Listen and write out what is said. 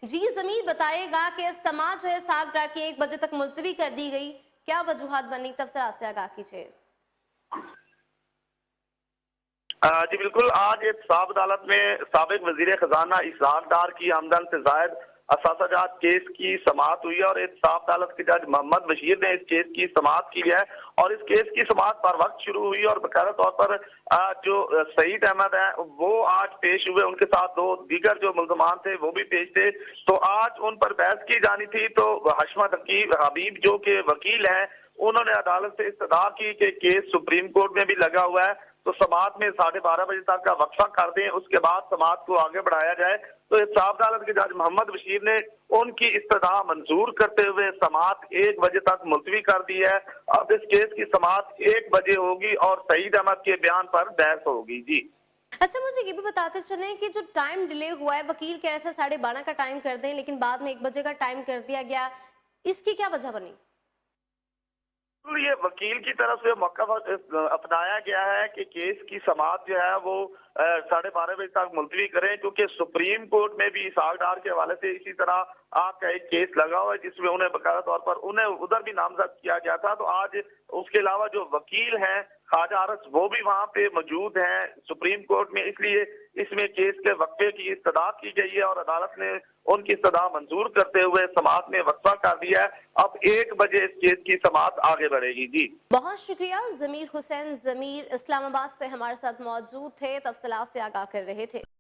जी ज़मीर बताएगा कि समाज जो है साग डार की 1 बजे तक मुलतवी कर दी गई। क्या वजूहात बनी तफसीलात से आगाह कीजिए। जी बिल्कुल, आज इंसाफ अदालत में साबिक वजीर खजाना इसहाक डार की आमदन से जायद असाजात केस की समाअत हुई है और इंसाफ अदालत के जज मोहम्मद बशीर ने इस केस की समाअत की है और इस केस की समाअत पर वक्त शुरू हुई और बाकायदा तौर पर जो सईद अहमद है वो आज पेश हुए, उनके साथ दो दीगर जो मुल्जमान थे वो भी पेश थे। तो आज उन पर बहस की जानी थी, तो हशमत हबीब जो के वकील हैं उन्होंने अदालत से इस्तदा की कि केस सुप्रीम कोर्ट में भी लगा हुआ है, तो समाअत में 12:30 बजे तक का वक्फा कर दें, उसके बाद समाअत को आगे बढ़ाया जाए। तो इंसाफ अदालत के जज मोहम्मद बशीर ने उनकी इस्तदा मंजूर करते हुए समाअत 1 बजे तक मुलतवी कर दी है। अब इस केस की समाअत 1 बजे होगी और सईद अहमद के बयान पर बहस होगी। जी अच्छा, मुझे ये भी बताते चलें कि जो टाइम डिले हुआ है, वकील कह रहे थे 12:30 का टाइम कर दें, लेकिन बाद में 1 बजे का टाइम कर दिया गया। इसकी क्या वजह बनी? तो ये वकील की तरफ से मौक़िफ़ अपनाया गया है कि केस की समाअत जो है वो 12:30 बजे तक मुलतवी करें, क्योंकि सुप्रीम कोर्ट में भी इसहाक डार के हवाले से इसी तरह आपका एक केस लगा हुआ है जिसमें उन्हें बाकायदा तौर पर उन्हें उधर भी नामजद किया गया था। तो आज उसके अलावा जो वकील हैं ख्वाजा अरस वो भी वहां पे मौजूद हैं सुप्रीम कोर्ट में, इसलिए इसमें केस के वक्फे की इस्तदा की गई है और अदालत ने उनकी इस्तदा मंजूर करते हुए समाअत में वक्फा कर दिया है। अब 1 बजे इस केस की समाअत आगे बढ़ेगी। जी बहुत शुक्रिया। ज़मीर हुसैन ज़मीर इस्लामाबाद से हमारे साथ मौजूद थे, तफसीलात से आगाह कर रहे थे।